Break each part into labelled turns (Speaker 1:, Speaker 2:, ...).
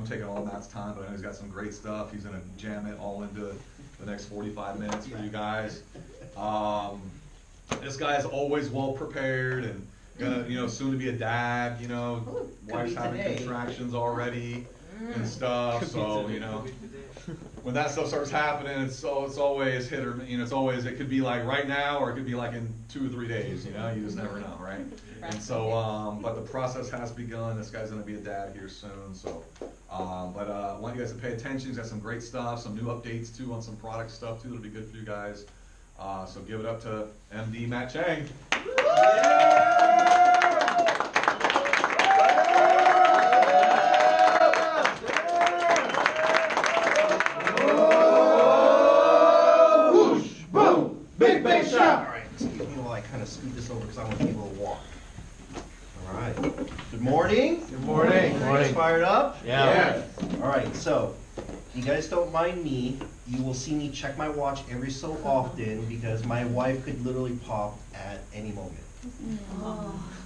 Speaker 1: I'm taking all Matt's time, but I know he's got some great stuff. He's gonna jam it all into the next 45 minutes for you guys. This guy is always well prepared and gonna, you know, soon to be a dad, you know, wife's having contractions already and stuff, so, you know, when that stuff starts happening, it's always hit or, you know, it could be like right now, or it could be like in 2 or 3 days, you know, you just never know, right? And so, but the process has begun. This guy's gonna be a dad here soon, so, but I want you guys to pay attention. He's got some great stuff, some new updates too on some product stuff too that'll be good for you guys. So give it up to MD Matt Chang.
Speaker 2: Whoosh, boom, big shot. All right, excuse me while I kind of scoot this over because I want to be able to walk. All right. Good morning.
Speaker 3: Good morning.
Speaker 2: Good morning. Fired up?
Speaker 3: Yeah.
Speaker 2: All right, so you guys don't mind me. You will see me check my watch every so often because my wife could literally pop at any moment.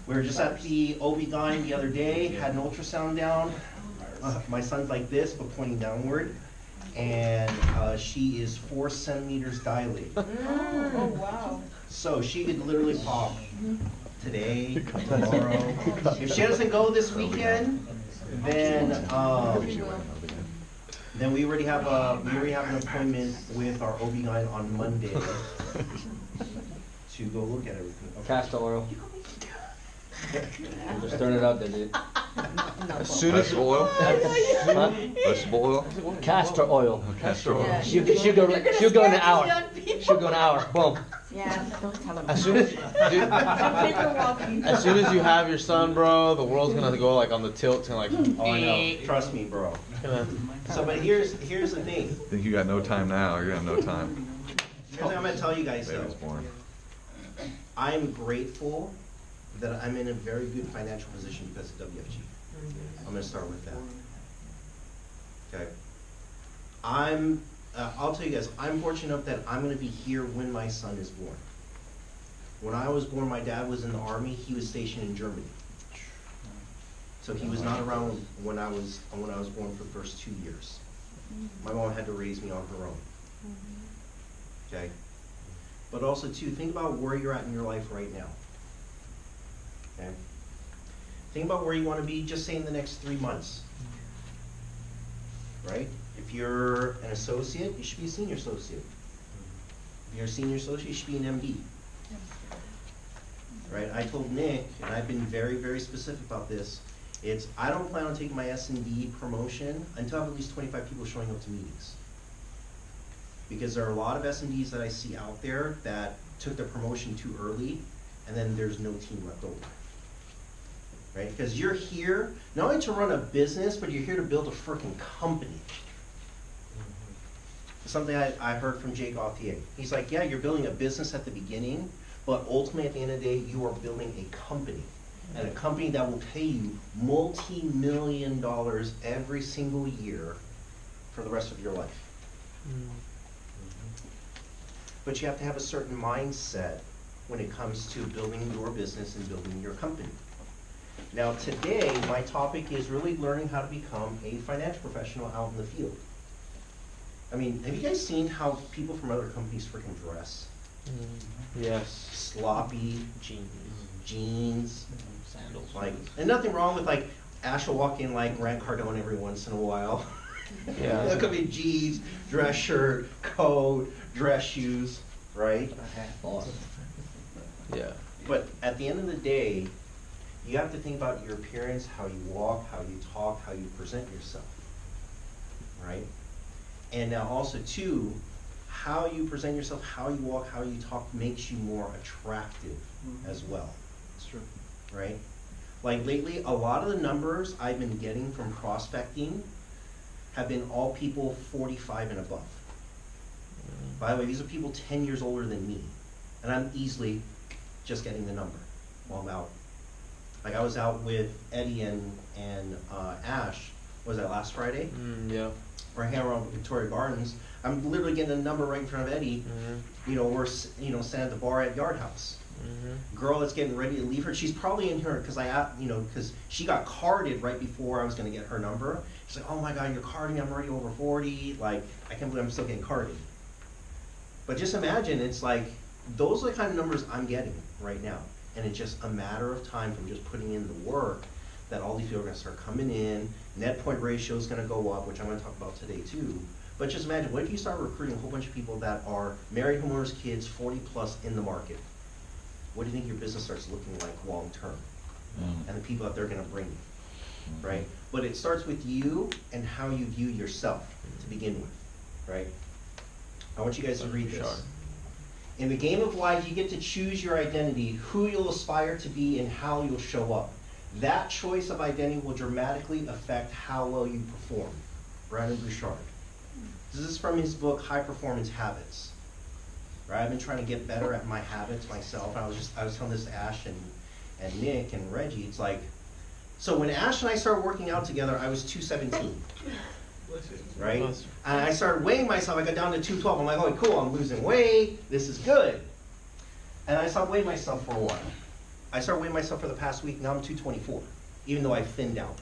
Speaker 2: We were just at the OB-GYN the other day, had an ultrasound down. My son's like this, but pointing downward. And she is 4 centimeters dilated.
Speaker 4: Oh, wow.
Speaker 2: So she could literally pop today, tomorrow. If she doesn't go this weekend, then we already have an appointment with our OB-GYN on Monday to go look at everything. Okay.
Speaker 3: Castor oil. Just turn it out there, dude.
Speaker 5: As soon as oil? Vegetable oil?
Speaker 3: Castor oil.
Speaker 5: Castor oil.
Speaker 4: Yeah.
Speaker 3: She'll go in an hour. She'll go in an hour. Boom.
Speaker 4: Yeah, don't tell him.
Speaker 6: As soon as, dude, as soon as you have your son, bro, the world's gonna go like on the tilt and like.
Speaker 2: Oh, I know. Trust me, bro. So, but here's the thing.
Speaker 5: I think you got no time now. You're gonna have no time.
Speaker 2: Here's what I'm gonna tell you guys though.
Speaker 5: Baby's born.
Speaker 2: I'm grateful that I'm in a very good financial position because of WFG. I'm gonna start with that. Okay. I'll tell you guys, I'm fortunate enough that I'm gonna be here when my son is born. When I was born, my dad was in the Army. He was stationed in Germany. So he was not around when I was born for the first 2 years. My mom had to raise me on her own. Okay? But also too, think about where you're at in your life right now. Okay? Think about where you want to be, just say in the next 3 months. Right? If you're an associate, you should be a senior associate. If you're a senior associate, you should be an MD. Right? I told Nick, and I've been very, very specific about this, I don't plan on taking my S&D promotion until I have at least 25 people showing up to meetings. Because there are a lot of S&Ds that I see out there that took their promotion too early, and then there's no team left over. Right? Because you're here not only to run a business, but you're here to build a freaking company. Something I heard from Jake Gauthier. He's like, yeah, you're building a business at the beginning, but ultimately at the end of the day, you are building a company. And a company that will pay you multi-million dollars every single year for the rest of your life. But you have to have a certain mindset when it comes to building your business and building your company. Now today, my topic is really learning how to become a financial professional out in the field. I mean, have you guys seen how people from other companies freaking dress?
Speaker 6: Yes.
Speaker 2: Sloppy jeans,
Speaker 6: Sandals.
Speaker 2: like, and nothing wrong with like Ash will walk in like Grant Cardone every once in a while.
Speaker 6: Yeah.
Speaker 2: It could be jeans, dress shirt, coat, dress shoes, right?
Speaker 6: Yeah.
Speaker 2: But at the end of the day, you have to think about your appearance, how you walk, how you talk, how you present yourself, right? And now also too, how you present yourself, how you walk, how you talk makes you more attractive as well.
Speaker 3: That's true.
Speaker 2: Right? Like lately, a lot of the numbers I've been getting from prospecting have been all people 45 and above. By the way, these are people 10 years older than me. And I'm easily just getting the number while I'm out. Like I was out with Eddie and Ash, was that last Friday?
Speaker 6: Yeah.
Speaker 2: We're hanging around Victoria Gardens. I'm literally getting a number right in front of Eddie. You know, we're standing at the bar at Yard House. Girl that's getting ready to leave her, she's probably in here because because she got carded right before I was gonna get her number. She's like, oh my God, you're carding, I'm already over 40. Like, I can't believe I'm still getting carded. But just imagine, it's like, those are the kind of numbers I'm getting right now. And it's just a matter of time from just putting in the work that all these people are gonna start coming in, net point ratio is gonna go up, which I'm gonna talk about today too. But just imagine, what if you start recruiting a whole bunch of people that are married homeowners, kids, 40 plus in the market? What do you think your business starts looking like long term? And the people that they're gonna bring you, right? But it starts with you and how you view yourself to begin with, right? I want you guys to read this. In the game of life, you get to choose your identity, who you'll aspire to be, and how you'll show up. That choice of identity will dramatically affect how well you perform. Brandon Bouchard. This is from his book, High Performance Habits. Right? I've been trying to get better at my habits myself. I was telling this to Ash and Nick and Reggie. It's like, so when Ash and I started working out together, I was 217. Right? And I started weighing myself. I got down to 212. I'm like, oh, cool, I'm losing weight. This is good. And I stopped weighing myself for a while. I started weighing myself for the past week. Now I'm 224, even though I thinned down.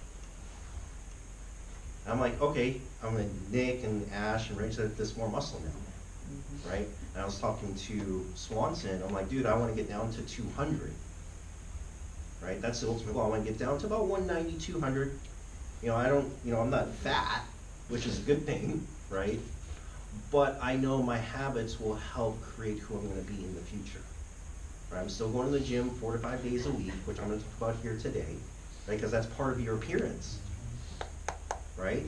Speaker 2: And I'm like, okay, I'm with Nick and Ash and Reggie said there's more muscle now. Right? And I was talking to Swanson. I'm like, dude, I want to get down to 200. Right? That's the ultimate goal. I want to get down to about 190, 200. I'm not fat, which is a good thing, right? But I know my habits will help create who I'm going to be in the future. Right? I'm still going to the gym 4 to 5 days a week, which I'm going to talk about here today, right? Because that's part of your appearance, right?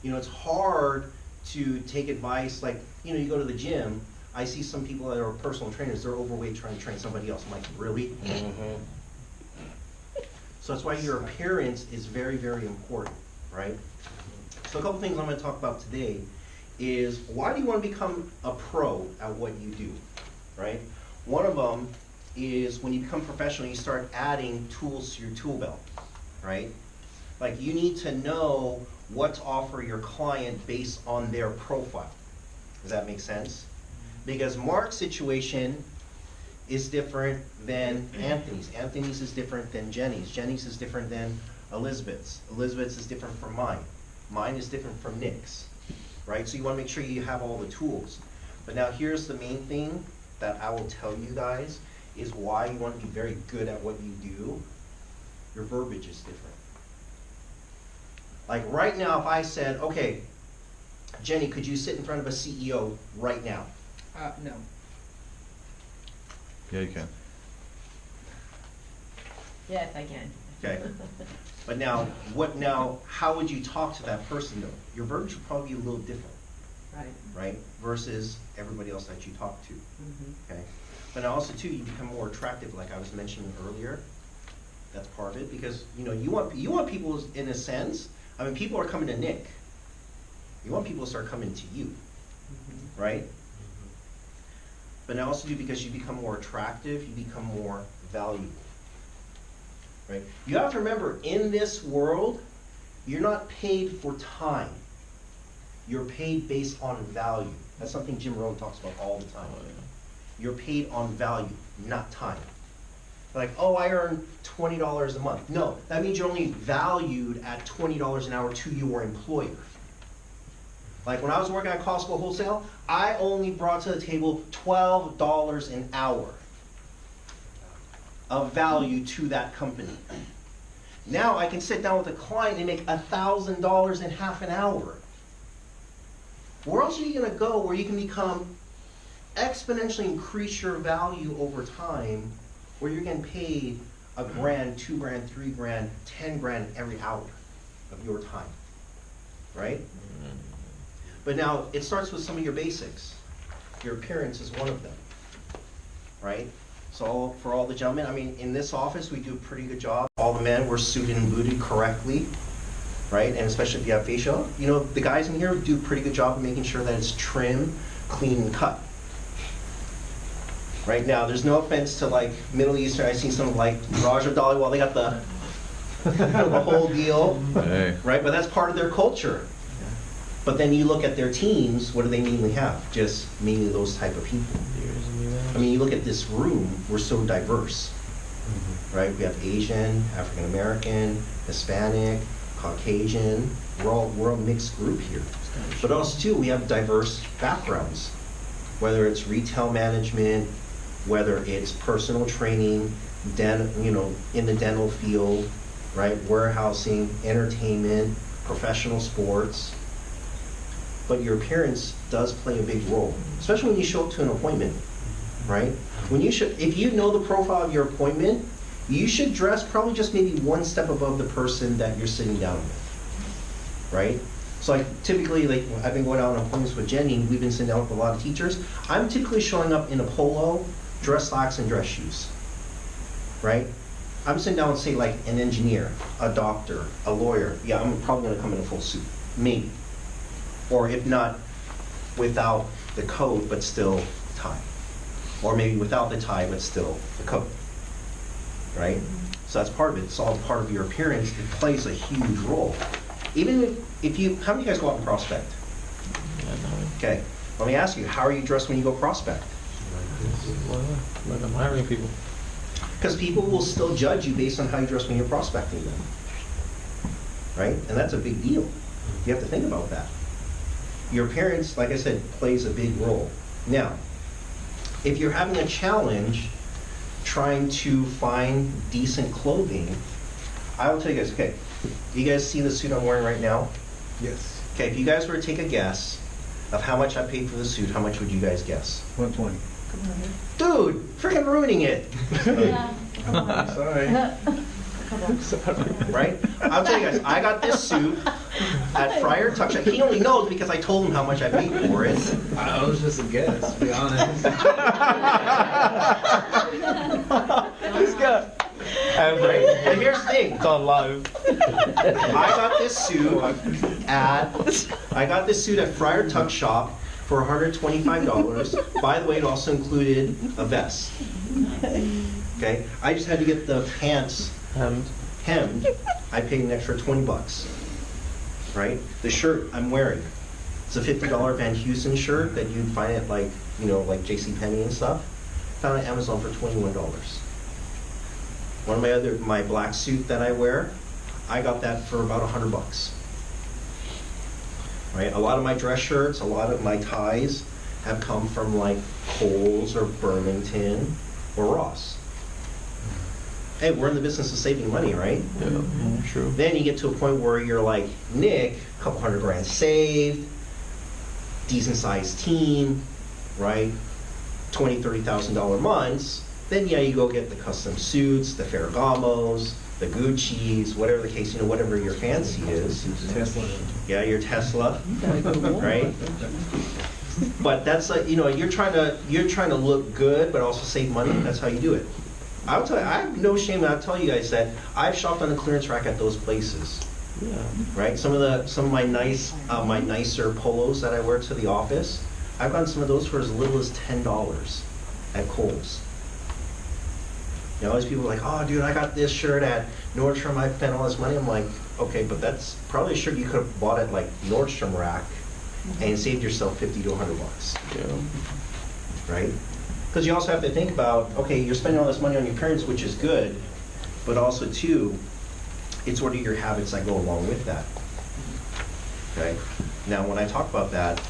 Speaker 2: It's hard to take advice, like, you go to the gym, I see some people that are personal trainers, they're overweight trying to train somebody else. I'm like, really? So that's why your appearance is very, very important, right? So a couple things I'm going to talk about today is, why do you want to become a pro at what you do, right? One of them is, when you become professional, you start adding tools to your tool belt, right? Like, you need to know what to offer your client based on their profile. Does that make sense? Because Mark's situation is different than Anthony's. Anthony's is different than Jenny's. Jenny's is different than Elizabeth's. Elizabeth's is different from mine. Mine is different from Nick's, right? So you want to make sure you have all the tools. But now here's the main thing that I will tell you guys is why you want to be very good at what you do. Your verbiage is different. Like right now, if I said, okay, Jenny, could you sit in front of a CEO right now?
Speaker 4: No.
Speaker 5: Yeah, you can.
Speaker 4: Yes, I can.
Speaker 2: Okay. But now, how would you talk to that person though? Your verbiage would probably be a little different.
Speaker 4: Right.
Speaker 2: Right? Versus everybody else that you talk to. Okay. But also too, you become more attractive, like I was mentioning earlier. That's part of it, because you want people, in a sense, I mean, people are coming to Nick. You want people to start coming to you, right? But now also too, because you become more attractive, you become more valuable, right? You have to remember, in this world, you're not paid for time. You're paid based on value. That's something Jim Rohn talks about all the time. You're paid on value, not time. Like, oh, I earn $20 a month. No, that means you're only valued at $20 an hour to your employer. Like when I was working at Costco Wholesale, I only brought to the table $12 an hour of value to that company. Now I can sit down with a client and make $1,000 in half an hour. Where else are you gonna go where you can exponentially increase your value over time, where you're getting paid $1,000, $2,000, $3,000, $10,000 every hour of your time, right? But now it starts with some of your basics. Your appearance is one of them, right? So for all the gentlemen, I mean, in this office, we do a pretty good job. All the men were suited and booted correctly, right? And especially if you have facial. The guys in here do a pretty good job of making sure that it's trim, clean, and cut. Right now, there's no offense to like Middle Eastern. I've seen some like Raj or Dhaliwal, they got the whole deal,
Speaker 5: Hey.
Speaker 2: right? But that's part of their culture. But then you look at their teams, what do they mainly have? Just mainly those type of people. I mean, you look at this room, we're so diverse, right? We have Asian, African American, Hispanic, Caucasian, we're a mixed group here. But also too, we have diverse backgrounds, whether it's retail management, whether it's personal training, in the dental field, right? Warehousing, entertainment, professional sports. But your appearance does play a big role, especially when you show up to an appointment, right? If you know the profile of your appointment, you should dress probably just maybe one step above the person that you're sitting down with, right? So like typically, like I've been going out on appointments with Jenny, we've been sitting down with a lot of teachers. I'm typically showing up in a polo, dress slacks, and dress shoes, right? I'm sitting down with, say, like an engineer, a doctor, a lawyer. Yeah, I'm probably gonna come in a full suit, maybe. Or if not, without the coat, but still tie. Or maybe without the tie, but still the coat, right? So that's part of it. It's all part of your appearance. It plays a huge role. Even if you, how many of you guys go out and prospect? Okay, let me ask you, how are you dressed when you go prospect?
Speaker 6: Like I'm hiring people.
Speaker 2: Because people will still judge you based on how you dress when you're prospecting them, right? And that's a big deal. You have to think about that. Your appearance, like I said, plays a big role. Now, if you're having a challenge trying to find decent clothing, I will tell you guys, okay, you guys see the suit I'm wearing right now?
Speaker 5: Yes.
Speaker 2: Okay, if you guys were to take a guess of how much I paid for the suit, how much would you guys guess?
Speaker 5: 120.
Speaker 2: Dude, freaking ruining it.
Speaker 5: Sorry.
Speaker 2: Right? I'll tell you guys, I got this suit at Friar Tuck Shop. He only knows because I told him how much I paid for it.
Speaker 5: I was just a guess, to be honest.
Speaker 6: This guy.
Speaker 2: Right? And here's the thing.
Speaker 6: It's on live.
Speaker 2: I got this suit at Friar Tuck Shop for $125. By the way, it also included a vest. Okay? I just had to get the pants hemmed. I paid an extra $20. Right? The shirt I'm wearing, it's a $50 Van Heusen shirt that you'd find at like JCPenney and stuff. Found on Amazon for $21. One of my black suit that I wear, I got that for about $100. Right? A lot of my dress shirts, a lot of my ties have come from like Kohl's or Burlington or Ross. Hey, we're in the business of saving money, right?
Speaker 6: Yeah, true.
Speaker 2: Then you get to a point where you're like, Nick, a couple $100 saved, decent sized team, right? $20,000, $30,000 months. Then yeah, you go get the custom suits, the Ferragamos, the Gucci's, whatever the case, whatever your fancy is.
Speaker 5: Tesla.
Speaker 2: Yeah, your Tesla, right? But that's like, you're trying to look good, but also save money. That's how you do it. I'll tell you, I have no shame. I'll tell you guys that I've shopped on the clearance rack at those places.
Speaker 6: Yeah.
Speaker 2: Right? Some of my nicer polos that I wear to the office, I've gotten some of those for as little as $10 at Kohl's. All these people are like, oh, dude, I got this shirt at Nordstrom. I spent all this money. I'm like, okay, but that's probably a shirt you could have bought at like Nordstrom rack and saved yourself $50 to $100.
Speaker 6: Yeah.
Speaker 2: Right? Because you also have to think about, okay, you're spending all this money on your appearance, which is good, but also too, it's what are your habits that go along with that. Okay? Now, when I talk about that,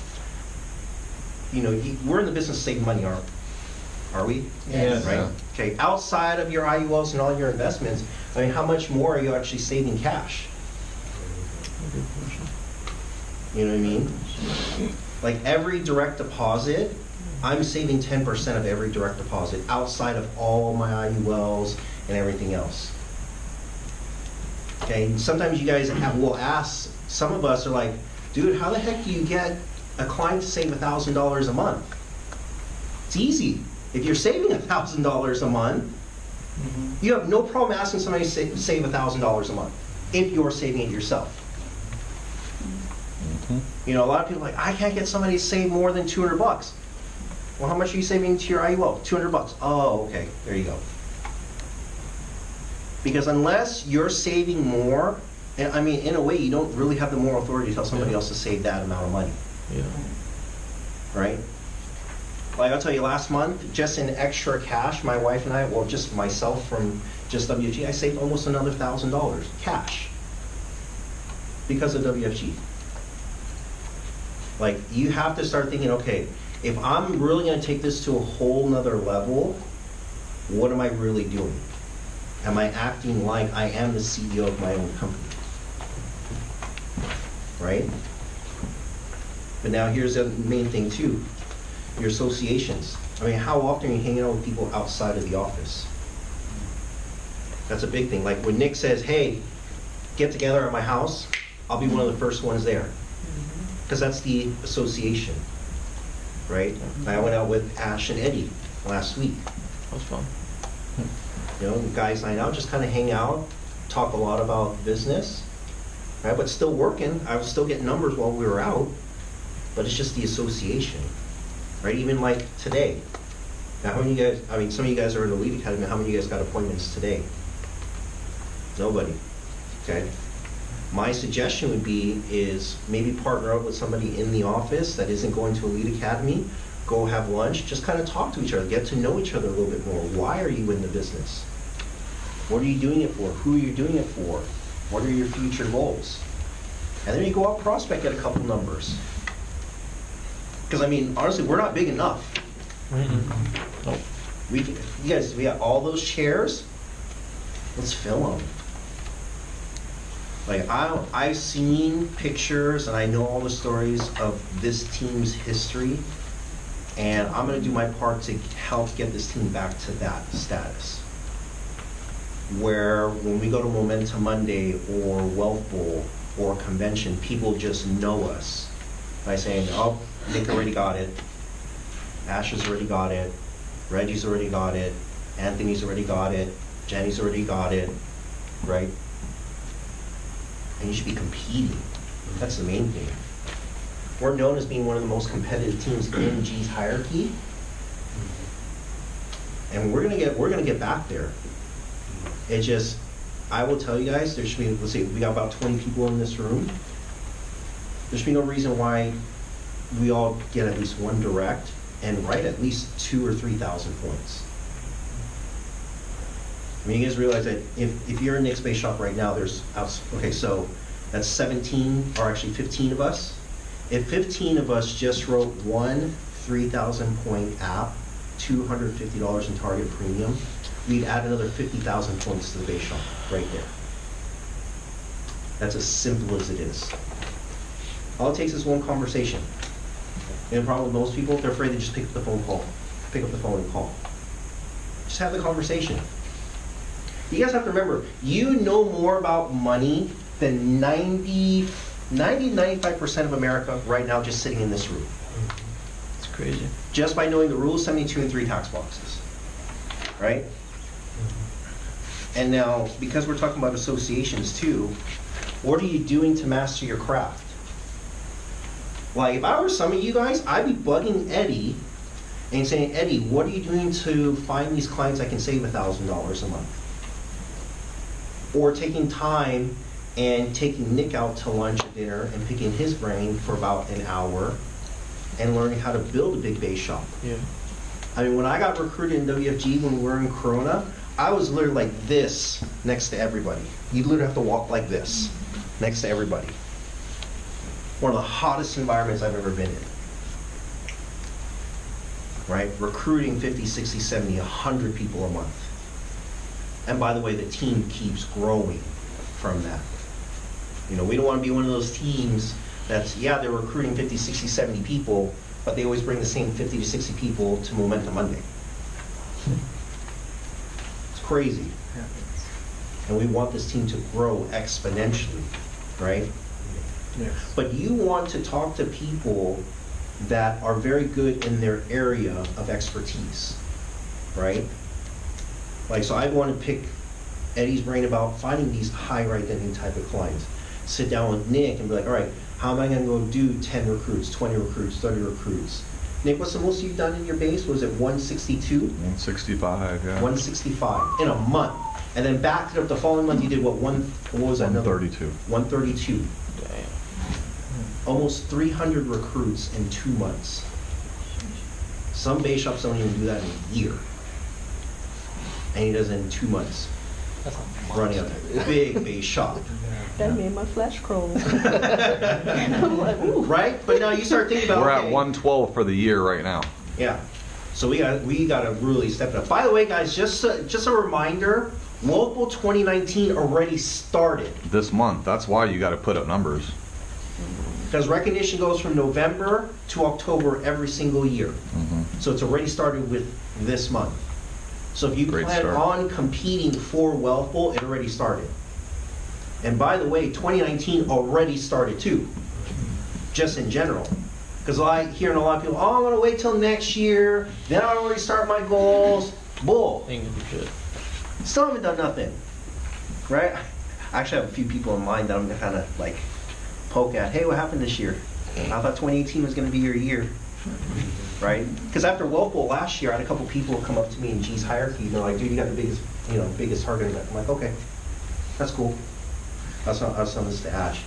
Speaker 2: we're in the business of saving money, are we?
Speaker 5: Yes.
Speaker 2: Right? Okay, outside of your IULs and all your investments, I mean, how much more are you actually saving cash? You know what I mean? Like every direct deposit, I'm saving 10% of every direct deposit outside of all my IULs and everything else. Okay, and sometimes you guys will ask, some of us are like, dude, how the heck do you get a client to save $1,000 a month? It's easy. If you're saving $1,000 a month, you have no problem asking somebody to save $1,000 a month if you're saving it yourself. A lot of people are like, I can't get somebody to save more than $200. Well, how much are you saving to your IUL? $200. Oh, okay, there you go. Because unless you're saving more And I mean, in a way, you don't really have the moral authority to tell somebody
Speaker 6: Yeah.
Speaker 2: else to save that amount of money,
Speaker 6: Yeah.
Speaker 2: right? Like I'll tell you, last month, just in extra cash, my wife and I, well, just myself from just WFG, I saved almost another $1,000 cash because of WFG. Like, you have to start thinking, okay, if I'm really gonna take this to a whole nother level, what am I really doing? Am I acting like I am the CEO of my own company? Right? But now here's the main thing too, your associations. I mean, how often are you hanging out with people outside of the office? That's a big thing. Like when Nick says, hey, get together at my house, I'll be one of the first ones there. Because that's the association, right? I went out with Ash and Eddie last week.
Speaker 6: That was fun.
Speaker 2: You know, guys night out, just kind of hang out, talk a lot about business, right? But still working. I was still getting numbers while we were out, but it's just the association, right? Even like today. Now, how many of you guys, I mean, some of you guys are in the Lead Academy, how many of you guys got appointments today? Nobody, okay? My suggestion would be is maybe partner up with somebody in the office that isn't going to a Lead Academy, go have lunch, just kind of talk to each other, get to know each other a little bit more. Why are you in the business? What are you doing it for? Who are you doing it for? What are your future goals? And then you go out prospect, get a couple numbers. Because I mean, honestly, we're not big enough.
Speaker 6: Nope.
Speaker 2: You guys, we got all those chairs. Let's fill them. Like I've seen pictures and I know all the stories of this team's history, and I'm gonna do my part to help get this team back to that status. Where when we go to Momentum Monday or Wealth Bowl or convention, people just know us by saying, oh, Nick already got it, Ash has already got it, Reggie's already got it, Anthony's already got it, Jenny's already got it, right? And you should be competing. That's the main thing. We're known as being one of the most competitive teams in G's hierarchy. And we're gonna get back there. It just, I will tell you guys, there should be, let's see, we got about 20 people in this room. There should be no reason why we all get at least one direct and write at least 2,000 or 3,000 points. I mean, you guys realize that if you're in Nick's Base Shop right now, okay, so that's 17, or actually 15 of us. If 15 of us just wrote one 3,000 point app, $250 in target premium, we'd add another 50,000 points to the Base Shop right there. That's as simple as it is. All it takes is one conversation. And the problem with most people, they're afraid to just pick up the phone and call. Just have the conversation. You guys have to remember, you know more about money than 95% of America right now just sitting in this room.
Speaker 6: It's crazy.
Speaker 2: Just by knowing the rules, 72 and 3 tax boxes, right? And now, because we're talking about associations too, what are you doing to master your craft? Like, if I were some of you guys, I'd be bugging Eddie and saying, Eddie, what are you doing to find these clients I can save $1,000 a month? Or taking time and taking Nick out to lunch or dinner and picking his brain for about an hour and learning how to build a big base shop.
Speaker 6: Yeah.
Speaker 2: I mean, when I got recruited in WFG when we were in Corona, I was literally like this next to everybody. You literally have to walk like this next to everybody. One of the hottest environments I've ever been in. Right? Recruiting 50, 60, 70, 100 people a month. And by the way, the team keeps growing from that. You know, we don't want to be one of those teams that's, yeah, they're recruiting 50, 60, 70 people, but they always bring the same 50 to 60 people to Momentum Monday. It's crazy. And we want this team to grow exponentially, right?
Speaker 6: Yes.
Speaker 2: But you want to talk to people that are very good in their area of expertise, right? Like, so I want to pick Eddie's brain about finding these high identity type of clients. Sit down with Nick and be like, all right, how am I going to go do 10 recruits, 20 recruits, 30 recruits? Nick, what's the most you've done in your base? Was it 162?
Speaker 1: 165, yeah.
Speaker 2: 165 in a month. And then backed it up the following month, you did what was that number?
Speaker 1: 132.
Speaker 2: 132.
Speaker 6: Damn.
Speaker 2: Almost 300 recruits in 2 months. Some base shops don't even do that in a year. And he does it in 2 months.
Speaker 3: That's a
Speaker 2: Running a big base shop.
Speaker 7: That made my flesh crawl. I'm like, ooh.
Speaker 2: Right? But now you start thinking about,
Speaker 5: We're
Speaker 2: okay,
Speaker 5: at 112 for the year right now.
Speaker 2: yeah. So we gotta really step it up. By the way, guys, just a reminder, Local 2019 already started.
Speaker 5: This month, that's why you gotta put up numbers.
Speaker 2: Because recognition goes from November to October every single year.
Speaker 5: Mhm.
Speaker 2: So it's already started with this month. So if you
Speaker 5: Great
Speaker 2: plan
Speaker 5: start.
Speaker 2: on competing for Wealthful, it already started. And by the way, 2019 already started too, just in general. Because I hearing a lot of people, oh, I'm gonna wait till next year, then I'll already start my goals. Bull.
Speaker 6: Ain't gonna do shit.
Speaker 2: Still haven't done nothing, right? I actually have a few people in mind that I'm gonna kind of like poke at. Hey, what happened this year? I thought 2018 was gonna be your year, right? Because after Wealthful last year, I had a couple people come up to me in G's hierarchy. They're like, dude, you got the biggest target event. I'm like, okay, that's cool. I was telling this to Ash.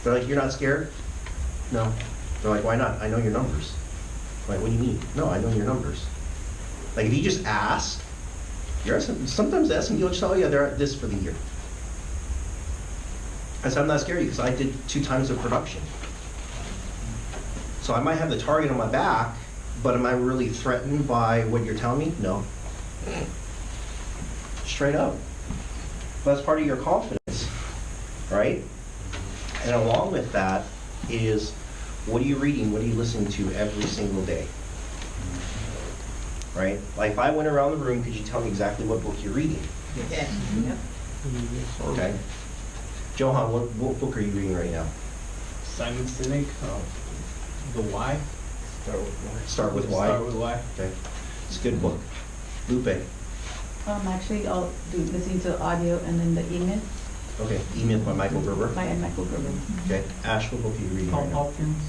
Speaker 2: They're like, you're not scared? No. They're like, why not? I know your numbers. I'm like, what do you mean? No, I know your numbers. Like, if you just ask, sometimes the S&P will just tell you, they're at this for the year. I said, I'm not scared because I did 2 times the production. So I might have the target on my back, but am I really threatened by what you're telling me? No. Straight up. But that's part of your confidence, right? And along with that is, what are you reading? What are you listening to every single day? Right? Like if I went around the room, could you tell me exactly what book you're reading?
Speaker 4: Yes. Yep.
Speaker 2: Okay. Johan, what book are you reading right now?
Speaker 8: Simon Sinek, The Why.
Speaker 2: Start with Why?
Speaker 8: Start with Why.
Speaker 2: Okay. It's a good book. Lupe.
Speaker 7: Actually, I'll do listening to audio and then the email
Speaker 2: Okay. Email by Michael Gerber.
Speaker 7: by Michael Gerber.
Speaker 2: Okay. Ash, what book are you reading right now?
Speaker 8: Hopkins.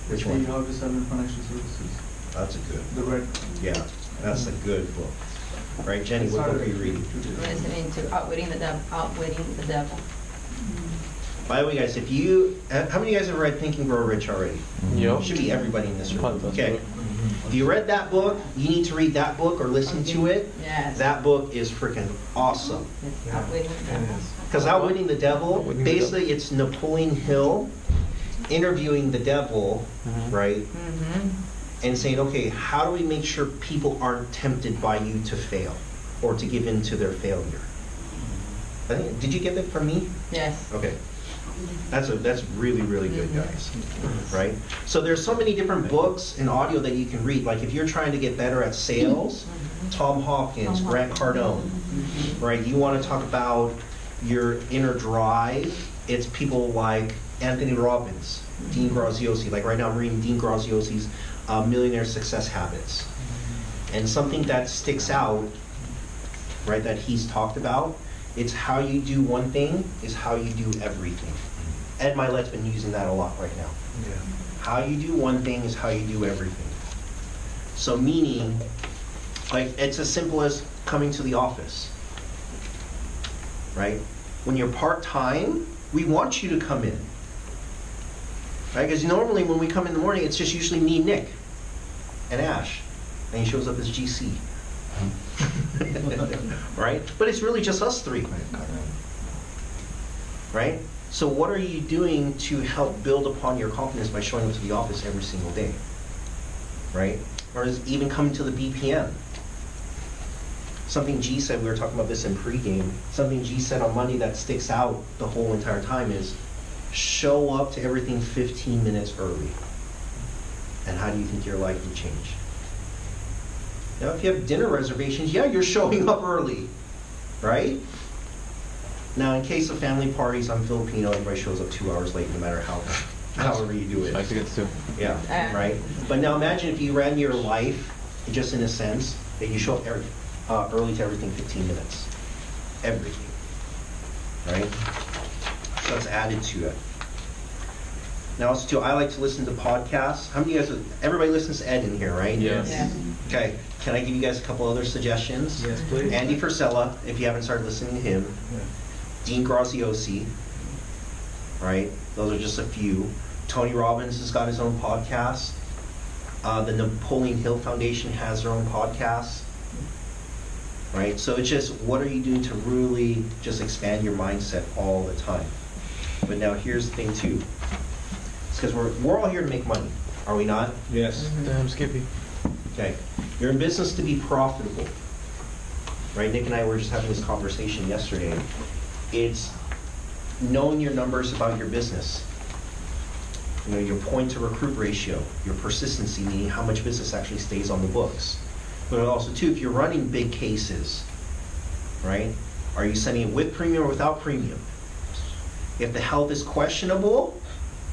Speaker 2: Which
Speaker 8: Say
Speaker 2: one?
Speaker 8: How to Sell in Financial Services.
Speaker 2: That's a good.
Speaker 8: The Red.
Speaker 2: Yeah, that's a good book. Right, Jenny, what book are you reading?
Speaker 4: Listening to Outwitting the Devil.
Speaker 2: By the way, guys, how many of you guys have read Think and Grow Rich already?
Speaker 6: Yo.
Speaker 2: Should be everybody in this room.
Speaker 6: Probably best
Speaker 2: Okay.
Speaker 6: book.
Speaker 2: If you read that book, you need to read that book or listen to it.
Speaker 4: Yes.
Speaker 2: That book is freaking awesome.
Speaker 4: It's Outwitting the Devil.
Speaker 2: Because Outwitting the Devil,
Speaker 6: Outwitting the
Speaker 2: basically it's Napoleon Hill interviewing the devil, right?
Speaker 4: Mm-hmm.
Speaker 2: And saying, okay, how do we make sure people aren't tempted by you to fail or to give in to their failure? Did you get that from me?
Speaker 4: Yes.
Speaker 2: Okay. That's really, really good, guys. Right? So there's so many different books and audio that you can read. Like if you're trying to get better at sales, Tom Hawkins, Grant Cardone, right? You want to talk about your inner drive, it's people like Anthony Robbins, Dean Graziosi. Like right now I'm reading Dean Graziosi's Millionaire Success Habits. And something that sticks out, right, that he's talked about, it's how you do one thing is how you do everything. Ed Milet's been using that a lot right now.
Speaker 8: Yeah.
Speaker 2: How you do one thing is how you do everything. So meaning, like it's as simple as coming to the office, right? When you're part-time, we want you to come in, right? Because normally when we come in the morning, it's just usually me, Nick, and Ash, and he shows up as GC. Right? But it's really just us 3. Right? So what are you doing to help build upon your confidence by showing up to the office every single day? Right? Or is even coming to the BPM? Something G said, we were talking about this in pregame, something G said on Monday that sticks out the whole entire time is show up to everything 15 minutes early. And how do you think your life would change? Now, if you have dinner reservations, yeah, you're showing up early, right? Now, in case of family parties, I'm Filipino, everybody shows up 2 hours late, no matter however you do it.
Speaker 6: Mexicans too.
Speaker 2: Yeah, right? But now imagine if you ran your life, just in a sense, that you show up early to everything 15 minutes. Everything, right? So that's added to it. Now also too, I like to listen to podcasts. How many of you guys, everybody listens to Ed in here, right?
Speaker 8: Yes.
Speaker 4: Yeah.
Speaker 2: Okay, can I give you guys a couple other suggestions?
Speaker 8: Yes, please.
Speaker 2: Andy Frisella, if you haven't started listening to him. Dean Graziosi, right? Those are just a few. Tony Robbins has got his own podcast. The Napoleon Hill Foundation has their own podcast, right? So it's just, what are you doing to really just expand your mindset all the time? But now here's the thing too. It's because we're all here to make money, are we not?
Speaker 8: Yes.
Speaker 6: Damn, Skippy.
Speaker 2: Okay. You're in business to be profitable, right? Nick and I were just having this conversation yesterday. It's knowing your numbers about your business. You know, your point to recruit ratio, your persistency, meaning how much business actually stays on the books. But also too, if you're running big cases, right? Are you sending it with premium or without premium? If the health is questionable,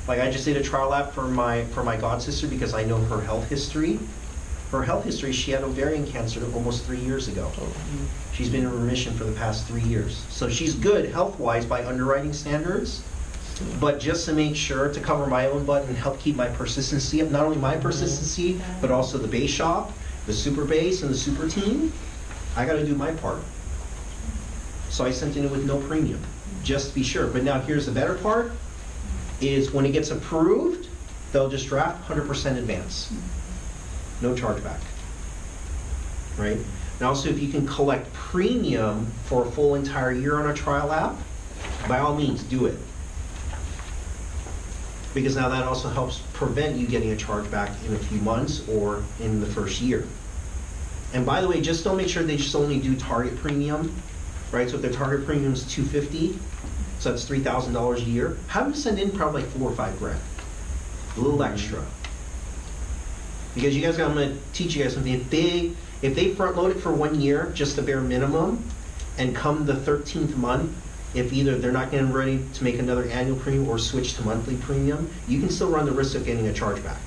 Speaker 2: like I just did a trial app for my god sister because I know her health history. Her health history, she had ovarian cancer almost 3 years ago. She's been in remission for the past 3 years. So she's good health-wise by underwriting standards, but just to make sure to cover my own butt and help keep my persistency up, not only my persistency, but also the base shop, the super base, and the super team, I gotta do my part. So I sent it in with no premium, just to be sure. But now here's the better part, is when it gets approved, they'll just draft 100% advance. No chargeback, right? Now also, if you can collect premium for a full entire year on a trial app, by all means, do it. Because now that also helps prevent you getting a chargeback in a few months or in the first year. And by the way, just don't make sure they just only do target premium, right? So if their target premium is $250, so that's $3,000 a year, have them send in probably like $4 or $5 grand, a little extra. Because you guys, I'm going to teach you guys something. If they front load it for 1 year, just the bare minimum, and come the 13th month, if either they're not getting ready to make another annual premium or switch to monthly premium, you can still run the risk of getting a chargeback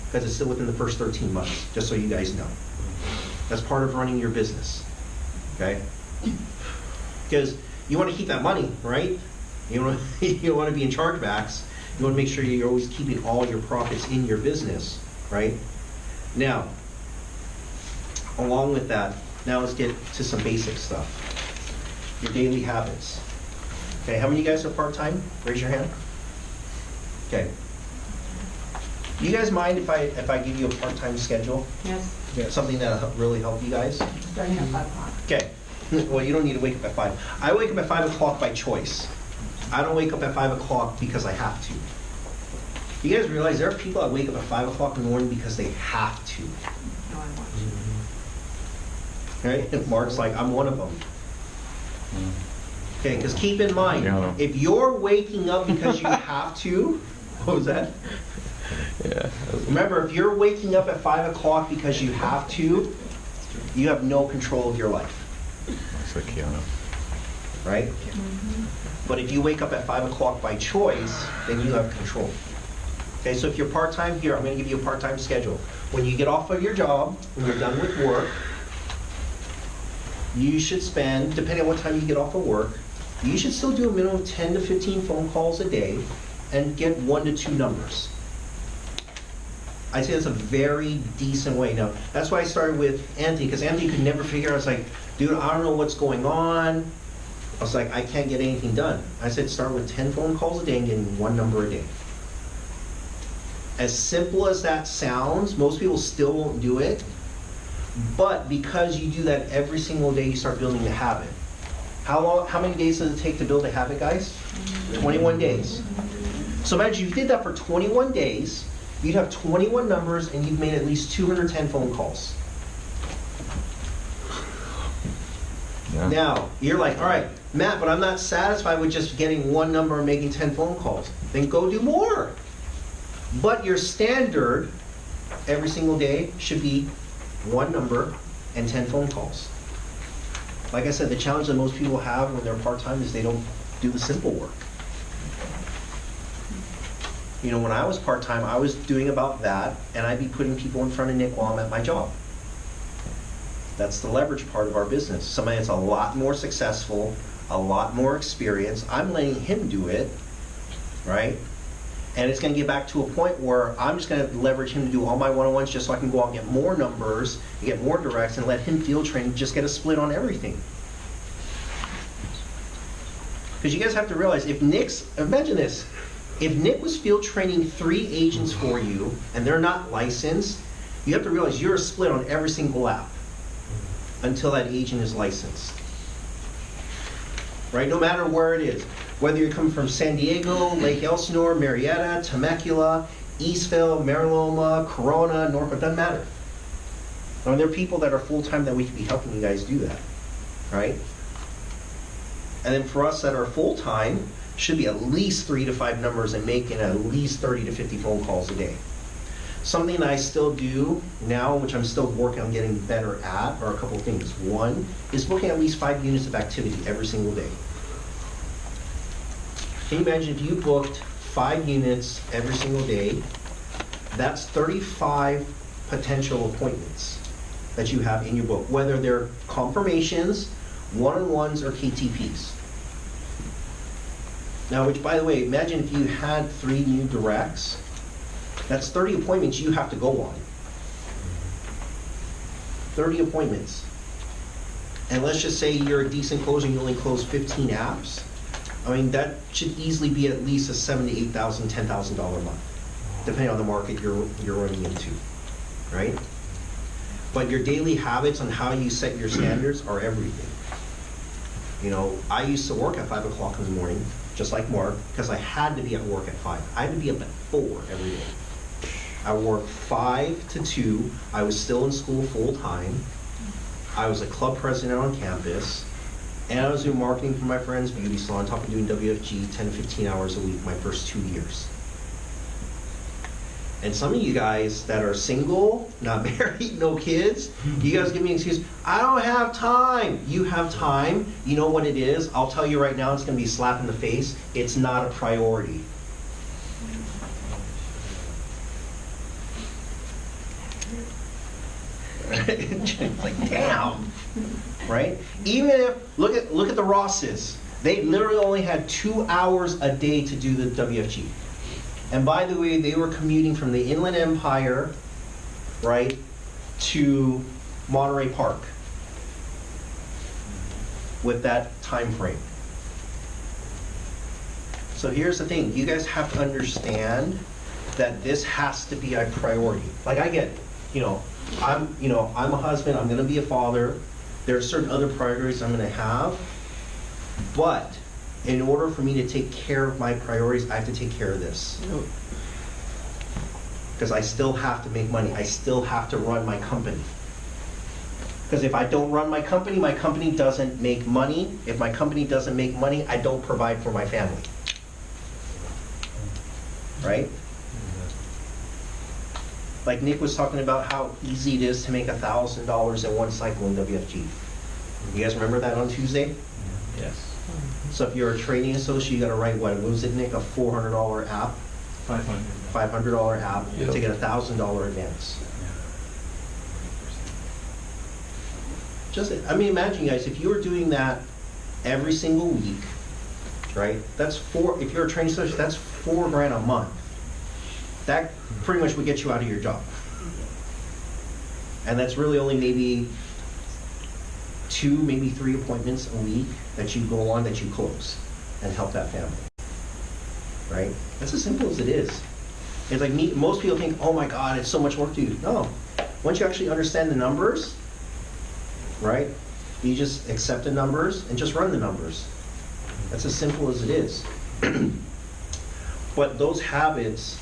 Speaker 2: because it's still within the first 13 months, just so you guys know. That's part of running your business, okay? Because you want to keep that money, right? You don't want to be in chargebacks. You want to make sure you're always keeping all your profits in your business, right? Now, along with that, now let's get to some basic stuff. Your daily habits. Okay, how many of you guys are part-time? Raise your hand. Okay. You guys mind if I give you a part-time schedule?
Speaker 4: Yes,
Speaker 2: Something that'll really help you guys?
Speaker 4: starting at 5 o'clock.
Speaker 2: Okay. Well, you don't need to wake up at 5. I wake up at 5 o'clock by choice. I don't wake up at 5 o'clock because I have to. You guys realize there are people that wake up at 5 o'clock in the morning because they have to.
Speaker 4: No, I watch.
Speaker 2: Right? And Mark's like, I'm one of them. Okay, because keep in mind,
Speaker 5: Yeah.
Speaker 2: if you're waking up because you have to, what was that?
Speaker 5: Yeah.
Speaker 2: Remember, if you're waking up at 5 o'clock because you have to, you have no control of your life,
Speaker 5: Looks like Keanu.
Speaker 2: right? But if you wake up at 5 o'clock by choice, then you have control. Okay, so if you're part-time here, I'm going to give you a part-time schedule. When you get off of your job, when you're done with work, you should spend, depending on what time you get off of work, you should still do a minimum of 10 to 15 phone calls a day and get 1 to 2 numbers. I'd say that's a very decent way. Now, that's why I started with Anthony, because Anthony could never figure out, I was like, dude, I don't know what's going on. I was like, I can't get anything done. I said, start with 10 phone calls a day and getting 1 number a day. As simple as that sounds, most people still won't do it. But because you do that every single day, you start building the habit. How many days does it take to build a habit, guys? 21 days. So imagine you did that for 21 days, you'd have 21 numbers and you've made at least 210 phone calls.
Speaker 5: Yeah.
Speaker 2: Now, you're like, all right, Matt, but I'm not satisfied with just getting 1 number and making 10 phone calls. Then go do more. But your standard every single day should be 1 number and 10 phone calls. Like I said, the challenge that most people have when they're part-time is they don't do the simple work. You know, when I was part-time, I was doing about that, and I'd be putting people in front of Nick while I'm at my job. That's the leverage part of our business. Somebody that's a lot more successful, a lot more experience, I'm letting him do it, right? And it's gonna get back to a point where I'm just gonna leverage him to do all my one-on-ones just so I can go out and get more numbers, and get more directs, and let him field train, just get a split on everything. Because you guys have to realize, imagine this, if Nick was field training 3 agents for you, and they're not licensed, you have to realize you're a split on every single app until that agent is licensed. Right, no matter where it is. Whether you're coming from San Diego, Lake Elsinore, Marietta, Temecula, Eastville, Mariloma, Corona, Norco, doesn't matter. I mean, there are people that are full-time that we could be helping you guys do that, right? And then for us that are full-time, should be at least 3 to 5 numbers and making at least 30 to 50 phone calls a day. Something that I still do now, which I'm still working on getting better at, are a couple of things. One is booking at least 5 units of activity every single day. Can you imagine if you booked 5 units every single day? That's 35 potential appointments that you have in your book, whether they're confirmations, one-on-ones, or KTPs. Now, which, by the way, imagine if you had 3 new directs. That's 30 appointments you have to go on. 30 appointments. And let's just say you're a decent closer and you only close 15 apps. I mean, that should easily be at least a $7,000 to $8,000, $10,000 a month, depending on the market you're running into, right? But your daily habits on how you set your standards are everything. You know, I used to work at 5 o'clock in the morning, just like Mark, because I had to be at work at 5. I had to be up at 4 every day. I worked 5 to 2. I was still in school full time. I was a club president on campus. And I was doing marketing for my friend's beauty salon, on top of doing WFG 10 to 15 hours a week my first 2 years. And some of you guys that are single, not married, no kids, you guys give me an excuse, I don't have time. You have time. You know what it is? I'll tell you right now, it's gonna be a slap in the face. It's not a priority. Like, damn, right? Even if, look at the Rosses. They literally only had 2 hours a day to do the WFG. And by the way, they were commuting from the Inland Empire, right, to Monterey Park with that time frame. So here's the thing, you guys have to understand that this has to be a priority. Like I get, I'm a husband, I'm gonna be a father, there are certain other priorities I'm gonna have, but in order for me to take care of my priorities, I have to take care of this. Because I still have to make money. I still have to run my company. Because if I don't run my company doesn't make money. If my company doesn't make money, I don't provide for my family. Right? Like Nick was talking about how easy it is to make $1,000 in one cycle in WFG. You guys remember that on Tuesday?
Speaker 8: Yes.
Speaker 2: So if you're a trading associate, you gotta write what was it, Nick? A $400 app? $500 app to get $1,000 advance. I mean, imagine guys, if you were doing that every single week, right? If you're a trading associate, that's $4,000 a month. That pretty much would get you out of your job. And that's really only maybe 2, maybe 3 appointments a week that you go on that you close and help that family, right? That's as simple as it is. It's like most people think, oh my God, it's so much work to do. No, once you actually understand the numbers, right? You just accept the numbers and just run the numbers. That's as simple as it is. But those habits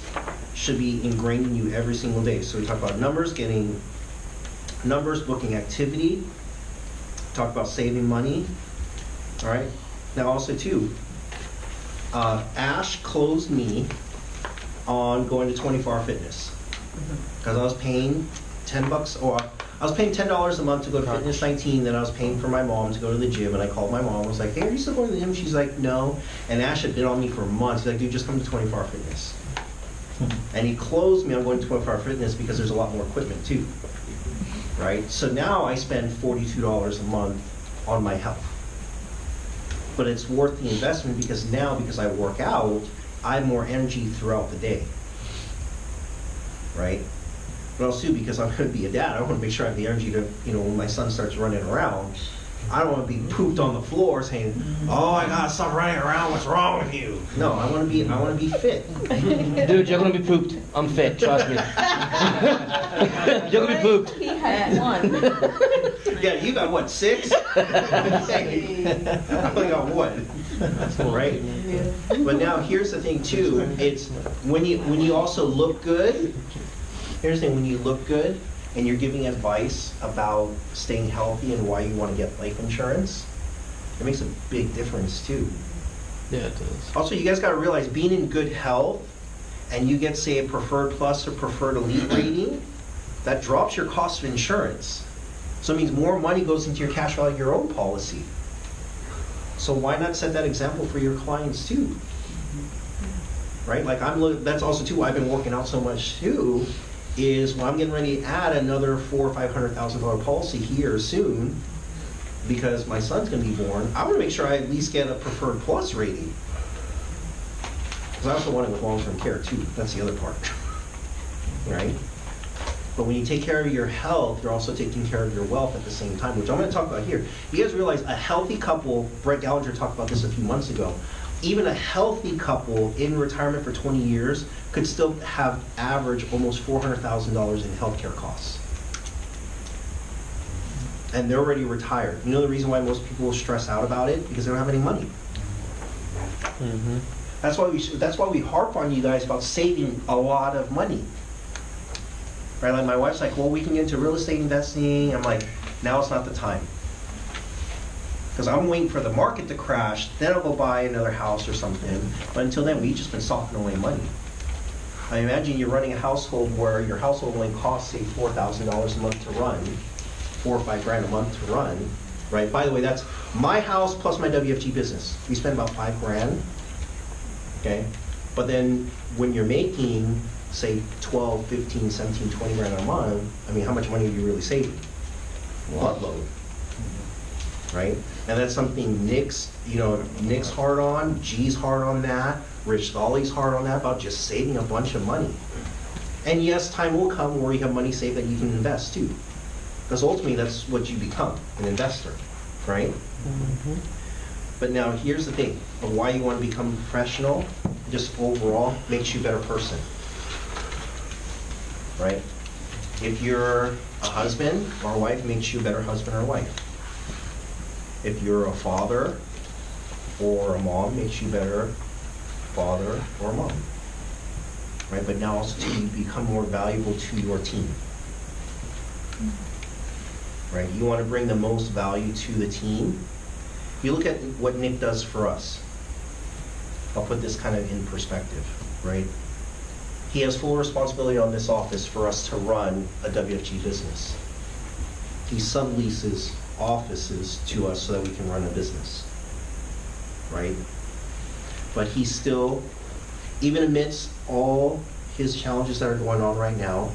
Speaker 2: should be ingrained in you every single day. So we talk about numbers, getting numbers, booking activity, talk about saving money, all right? Now also too, Ash closed me on going to 24-hour fitness because I was paying $10, or I was paying $10 a month to go to Fitness 19, then I was paying for my mom to go to the gym, and I called my mom, I was like, hey, are you still going to the gym? She's like, no, and Ash had been on me for months. He's like, dude, just come to 24-hour fitness. And he closed me on going to 24-hour fitness because there's a lot more equipment too, right? So now I spend $42 a month on my health. But it's worth the investment because now, because I work out, I have more energy throughout the day, right? But also because I'm gonna be a dad, I wanna make sure I have the energy to, when my son starts running around, I don't wanna be pooped on the floor saying, oh, I gotta stop running around, what's wrong with you? No, I wanna be fit.
Speaker 3: Dude, you're gonna be pooped. I'm fit, trust me. You're gonna be pooped.
Speaker 7: He has one.
Speaker 2: Yeah, you got what, 6? I only got 1, right? But now here's the thing too, it's when you also look good, here's the thing, when you look good and you're giving advice about staying healthy and why you want to get life insurance, it makes a big difference too.
Speaker 3: Yeah, it does.
Speaker 2: Also, you guys got to realize being in good health and you get, say, a preferred plus or preferred elite rating, that drops your cost of insurance. So it means more money goes into your cash value of your own policy. So why not set that example for your clients too? Right? Like that's also too why I've been working out so much too, is when I'm getting ready to add another $400,000 or $500,000 policy here soon, because my son's gonna be born, I wanna make sure I at least get a preferred plus rating. Because I also want it with long-term care too, that's the other part, right? But when you take care of your health, you're also taking care of your wealth at the same time, which I'm gonna talk about here. You guys realize a healthy couple, Brett Gallagher talked about this a few months ago, even a healthy couple in retirement for 20 years could still have average almost $400,000 in healthcare costs. And they're already retired. You know the reason why most people stress out about it? Because they don't have any money.
Speaker 3: Mm-hmm.
Speaker 2: That's why we harp on you guys about saving a lot of money. Right, like my wife's like, well, we can get into real estate investing. I'm like, now it's not the time. Because I'm waiting for the market to crash, then I'll go buy another house or something. But until then, we've just been softening away money. I imagine you're running a household where your household only costs, say, $4,000 a month to run, $4 or $5 grand a month to run, right? By the way, that's my house plus my WFG business. We spend about $5 grand, okay? But then when you're making, say, 12, 15, 17, 20 grand a month, I mean, how much money are you really saving? A lot load, right? And that's something Nick's hard on, G's hard on that, Rich Tholley's hard on that, about just saving a bunch of money. And yes, time will come where you have money saved that you can invest too. Because ultimately, that's what you become, an investor, right?
Speaker 3: Mm-hmm.
Speaker 2: But now, here's the thing, of why you want to become a professional, just overall, makes you a better person. Right? If you're a husband or a wife, makes you a better husband or wife. If you're a father or a mom, makes you a better father or mom. Right? But now also to become more valuable to your team. Right? You want to bring the most value to the team. You look at what Nick does for us. I'll put this kind of in perspective, right? He has full responsibility on this office for us to run a WFG business. He subleases offices to us so that we can run a business, right? But he's still, even amidst all his challenges that are going on right now,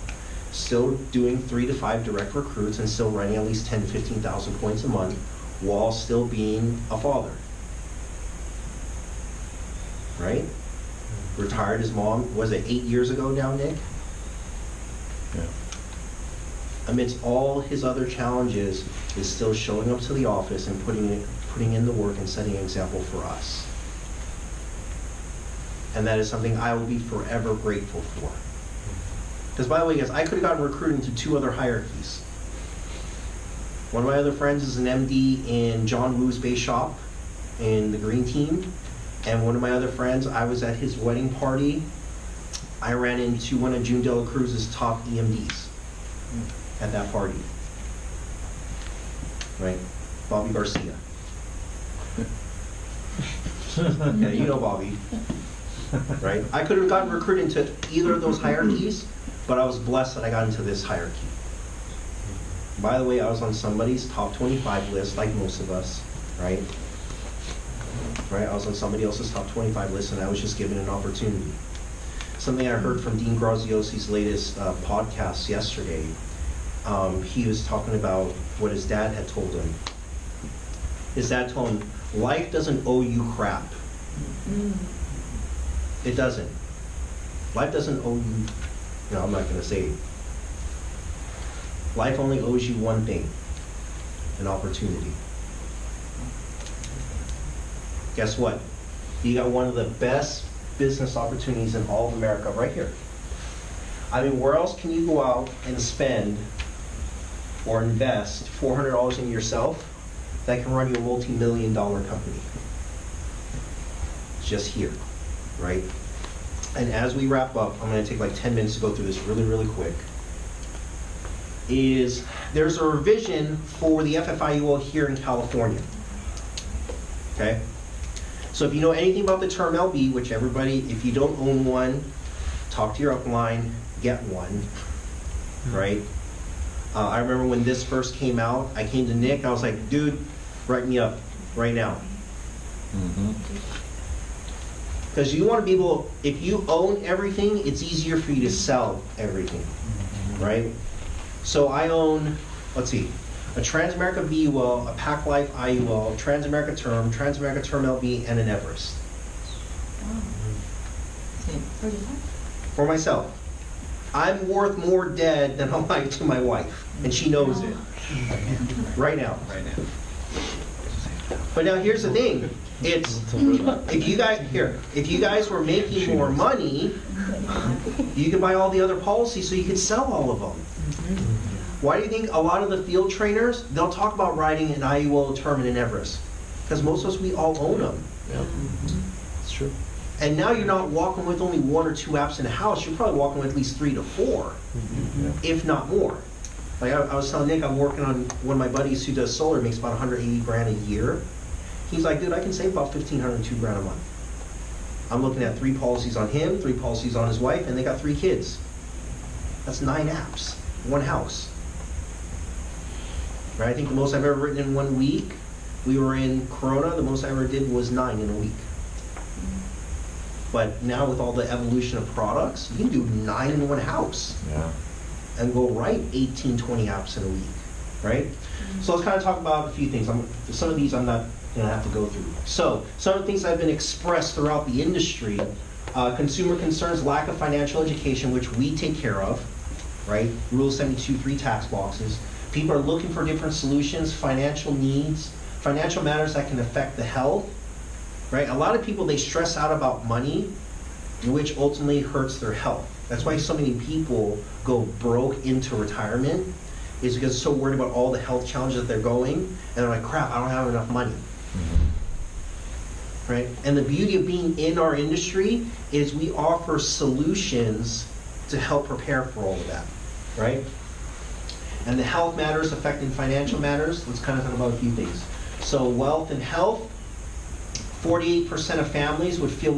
Speaker 2: still doing 3 to 5 direct recruits and still running at least 10 to 15,000 points a month while still being a father, right? Retired his mom, was it 8 years ago now, Nick?
Speaker 5: Yeah.
Speaker 2: Amidst all his other challenges, is still showing up to the office and putting in the work and setting an example for us. And that is something I will be forever grateful for. Because by the way, guys, I could have gotten recruited into 2 other hierarchies. One of my other friends is an MD in John Woo's base shop in the green team. And one of my other friends, I was at his wedding party. I ran into one of June De La Cruz's top EMDs at that party. Right? Bobby Garcia. Yeah, you know Bobby. Right? I could have gotten recruited into either of those hierarchies, but I was blessed that I got into this hierarchy. By the way, I was on somebody's top 25 list, like most of us, right? Right? I was on somebody else's top 25 list, and I was just given an opportunity. Something I heard from Dean Graziosi's latest podcast yesterday, he was talking about what his dad had told him. His dad told him, life doesn't owe you crap. It doesn't. Life doesn't owe you, I'm not gonna say it. Life only owes you one thing, an opportunity. Guess what? You got one of the best business opportunities in all of America right here. I mean, where else can you go out and spend or invest $400 in yourself that can run you a multi-million-dollar company? It's just here, right? And as we wrap up, I'm gonna take like 10 minutes to go through this really, really quick. There's a revision for the FFIUL here in California, okay? So if you know anything about the term LB, which everybody, if you don't own one, talk to your upline, get one, right? I remember when this first came out, I came to Nick, I was like, dude, write me up right now. Because you want to be able, if you own everything, it's easier for you to sell everything, right? So I own, let's see, a Transamerica BUL, a Pac Life IUL, Transamerica Term LB, and an Everest. For myself. I'm worth more dead than alive to my wife, and she knows it. Right now. But now here's the thing. It's, if you guys were making more money, you could buy all the other policies so you could sell all of them. Why do you think a lot of the field trainers, they'll talk about riding an IUL, Term, and an Everest? Because most of us, we all own them.
Speaker 6: Yeah, it's true.
Speaker 2: And now you're not walking with only 1 or 2 apps in a house, you're probably walking with at least 3 to 4, if not more. Like I was telling Nick, I'm working on one of my buddies who does solar, makes about 180 grand a year. He's like, dude, I can save about 1,500 to $2 grand a month. I'm looking at 3 policies on him, 3 policies on his wife, and they got 3 kids. That's 9 apps, 1 house. Right? I think the most I've ever written in 1 week, we were in Corona, the most I ever did was 9 in a week. But now with all the evolution of products, you can do 9 in 1 house.
Speaker 5: Yeah.
Speaker 2: And go write 18, 20 apps in a week, right? So let's kind of talk about a few things. Some of these I'm not gonna have to go through. So some of the things that have been expressed throughout the industry, consumer concerns, lack of financial education, which we take care of, right? Rule 72, 3 tax boxes. People are looking for different solutions, financial needs, financial matters that can affect the health, right? A lot of people, they stress out about money, which ultimately hurts their health. That's why so many people go broke into retirement, is because they're so worried about all the health challenges that they're going, and they're like, crap, I don't have enough money. Right? And the beauty of being in our industry is we offer solutions to help prepare for all of that, right? And the health matters affecting financial matters, let's kind of talk about a few things. So wealth and health, 48% of families would feel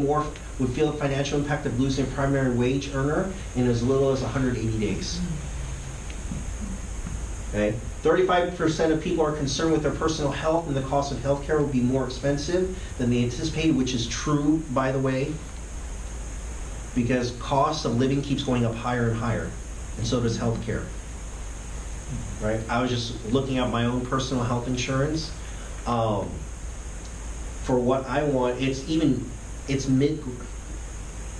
Speaker 2: the financial impact of losing a primary wage earner in as little as 180 days. Okay? 35% of people are concerned with their personal health and the cost of healthcare will be more expensive than they anticipated, which is true, by the way, because cost of living keeps going up higher and higher, and so does healthcare. Right? I was just looking at my own personal health insurance. For what I want, it's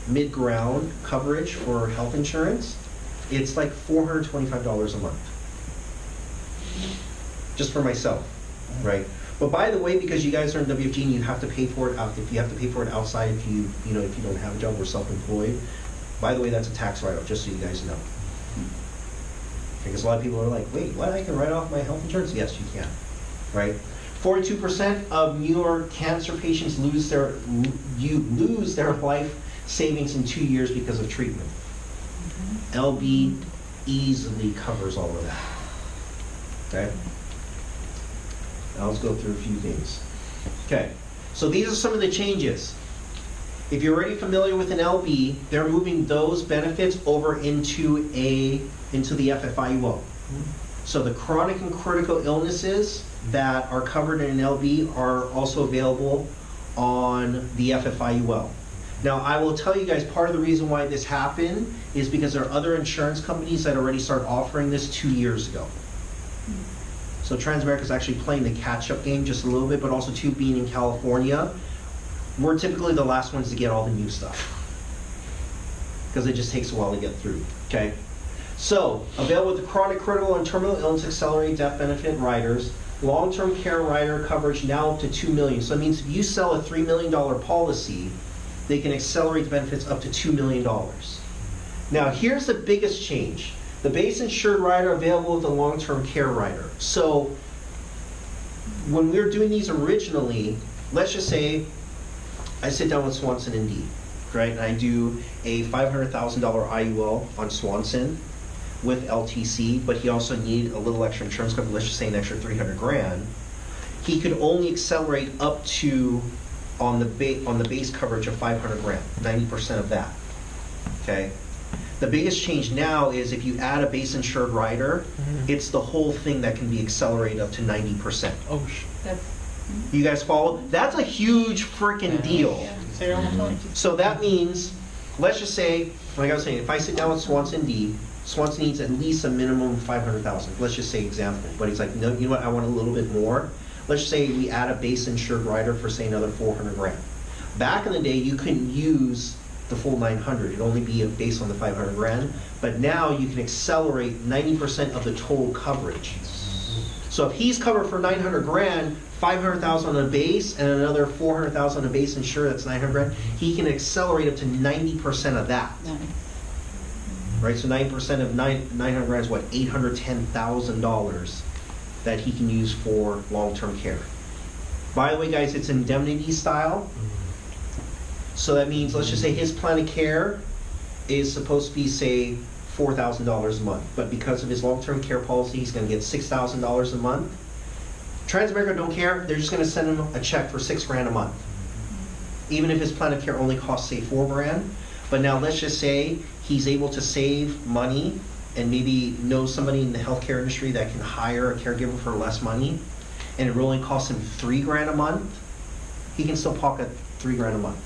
Speaker 2: mid-ground coverage for health insurance. It's like $425 a month. Just for myself, right? But by the way, because you guys are in WFG and you have to pay for it out, if you have to pay for it outside, if you don't have a job or self-employed, by the way, that's a tax write-off, just so you guys know. Because a lot of people are like, wait, what? I can write off my health insurance? Yes, you can, right? 42% of New York cancer patients lose their life savings in 2 years because of treatment. LB easily covers all of that. Okay? Now let's go through a few things. Okay, so these are some of the changes. If you're already familiar with an LB, they're moving those benefits over into the FFIUL. So the chronic and critical illnesses that are covered in an LB are also available on the FFIUL. Now, I will tell you guys, part of the reason why this happened is because there are other insurance companies that already started offering this 2 years ago. So Transamerica is actually playing the catch-up game just a little bit, but also too, being in California, we're typically the last ones to get all the new stuff. because it just takes a while to get through, okay? So, available with the chronic, critical, and terminal illness accelerated death benefit riders, long-term care rider coverage now up to $2 million. So it means if you sell a $3 million policy, they can accelerate the benefits up to $2 million. Now, here's the biggest change. The base insured rider available with the long-term care rider. So, when we were doing these originally, let's just say I sit down with Swanson and D, right? And I do a $500,000 IUL on Swanson with LTC, but he also needed a little extra insurance coverage, let's just say an extra 300 grand. He could only accelerate up to, on the base coverage of 500 grand, 90% of that, okay? The biggest change now is if you add a base insured rider, it's the whole thing that can be accelerated up to 90%.
Speaker 6: Oh,
Speaker 7: That's,
Speaker 2: You guys follow? That's a huge freaking deal.
Speaker 7: yeah.
Speaker 2: So that means, let's just say, like I was saying, if I sit down with Swanson D, Swanson needs at least a minimum of 500,000. Let's just say example, but he's like, no, you know what? I want a little bit more. Let's just say we add a base insured rider for say another 400 grand. Back in the day, you couldn't use the full 900. It'd only be based on the 500 grand. But now you can accelerate 90% of the total coverage. So if he's covered for 900 grand, 500,000 on a base, and another 400,000 on a base insured, that's 900 grand, he can accelerate up to 90% of that.
Speaker 7: Nice.
Speaker 2: Right, so 9% of 900 grand is what, $810,000 that he can use for long-term care. By the way, guys, it's indemnity style. So that means, let's just say his plan of care is supposed to be, say, $4,000 a month. But because of his long-term care policy, he's gonna get $6,000 a month. Transamerica don't care, they're just gonna send him a check for $6 grand a month. Even if his plan of care only costs, say, $4 grand. But now let's just say he's able to save money and maybe know somebody in the healthcare industry that can hire a caregiver for less money, and it really costs him $3 grand a month, he can still pocket $3 grand a month.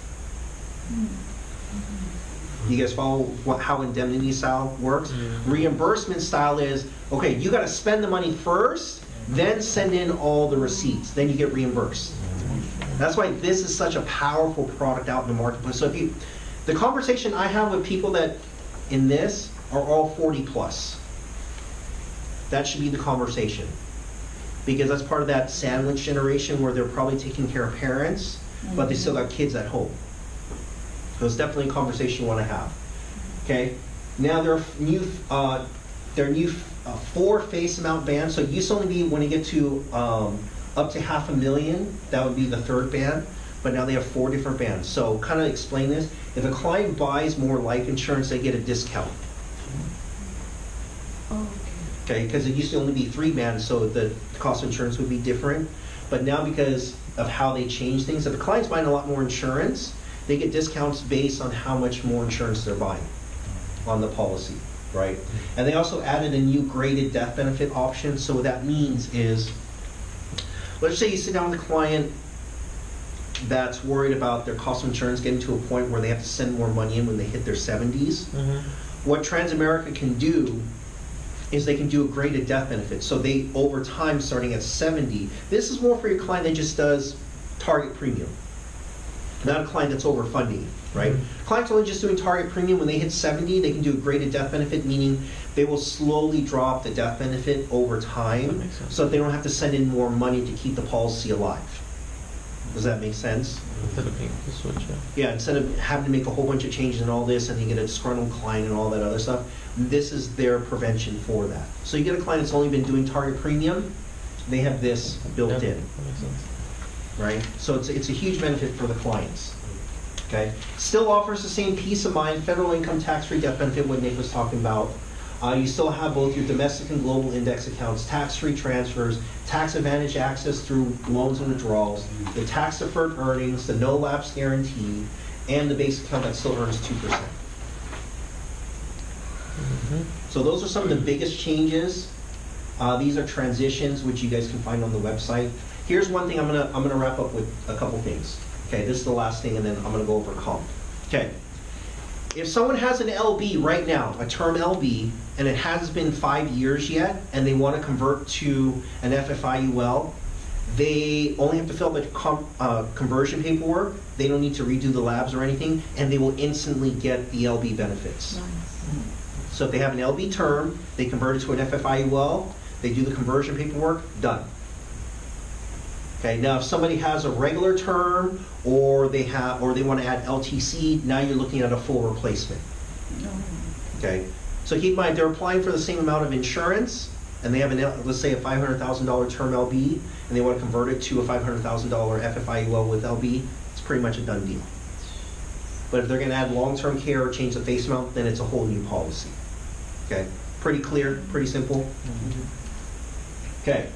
Speaker 2: You guys follow how indemnity style works? Reimbursement style is, okay, you gotta spend the money first, then send in all the receipts, then you get reimbursed. That's why this is such a powerful product out in the marketplace. So if you, the conversation I have with people that in this are all 40 plus. That should be the conversation. Because that's part of that sandwich generation where they're probably taking care of parents, but they still got kids at home. So it's definitely a conversation you want to have. Okay. Now there are new 4 face amount bands. So it used to only be when you get to up to $500,000, that would be the 3rd band. But now they have 4 different bands. So kind of explain this. If a client buys more life insurance, they get a discount. Okay, because it used to only be 3 bands, so the cost of insurance would be different. But now because of how they change things, if a client's buying a lot more insurance, they get discounts based on how much more insurance they're buying on the policy, right? And they also added a new graded death benefit option. So what that means is, let's say you sit down with a client that's worried about their cost of insurance getting to a point where they have to send more money in when they hit their 70s. What Transamerica can do is they can do a graded death benefit. So they, over time, starting at 70, this is more for your client that just does target premium. Not a client that's overfunding, right? Clients only just doing target premium. When they hit 70, they can do a graded death benefit, meaning they will slowly drop the death benefit over time so that they don't have to send in more money to keep the policy alive. Does that make sense?
Speaker 6: Instead of paying the switch,
Speaker 2: Yeah, instead of having to make a whole bunch of changes and all this, and you get a disgruntled client and all that other stuff, this is their prevention for that. So you get a client that's only been doing target premium, they have this built in.
Speaker 6: That makes sense.
Speaker 2: Right? So it's a huge benefit for the clients. Okay? Still offers the same peace of mind, federal income tax-free death benefit, what Nick was talking about. You still have both your domestic and global index accounts, tax-free transfers, tax advantage access through loans and withdrawals, the tax-deferred earnings, the no-lapse guarantee, and the base account that still earns 2%. So those are some of the biggest changes. These are transitions, which you guys can find on the website. Here's one thing I'm gonna wrap up with a couple things. Okay, this is the last thing, and then I'm gonna go over comp. Okay, if someone has an LB right now, a term LB, and it hasn't been 5 years yet, and they want to convert to an FFIUL, They only have to fill out the conversion paperwork. They don't need to redo the labs or anything, and they will instantly get the LB benefits.
Speaker 7: Nice.
Speaker 2: So if they have an LB term, they convert it to an FFIUL, they do the conversion paperwork, done. Okay, now if somebody has a regular term, or they want to add LTC, now you're looking at a full replacement. Okay, so keep in mind, they're applying for the same amount of insurance, and they have let's say a $500,000 term LB, and they want to convert it to a $500,000 FFIUL with LB, it's pretty much a done deal. But if they're going to add long-term care or change the face amount, then it's a whole new policy. Okay, pretty clear, pretty simple. Okay,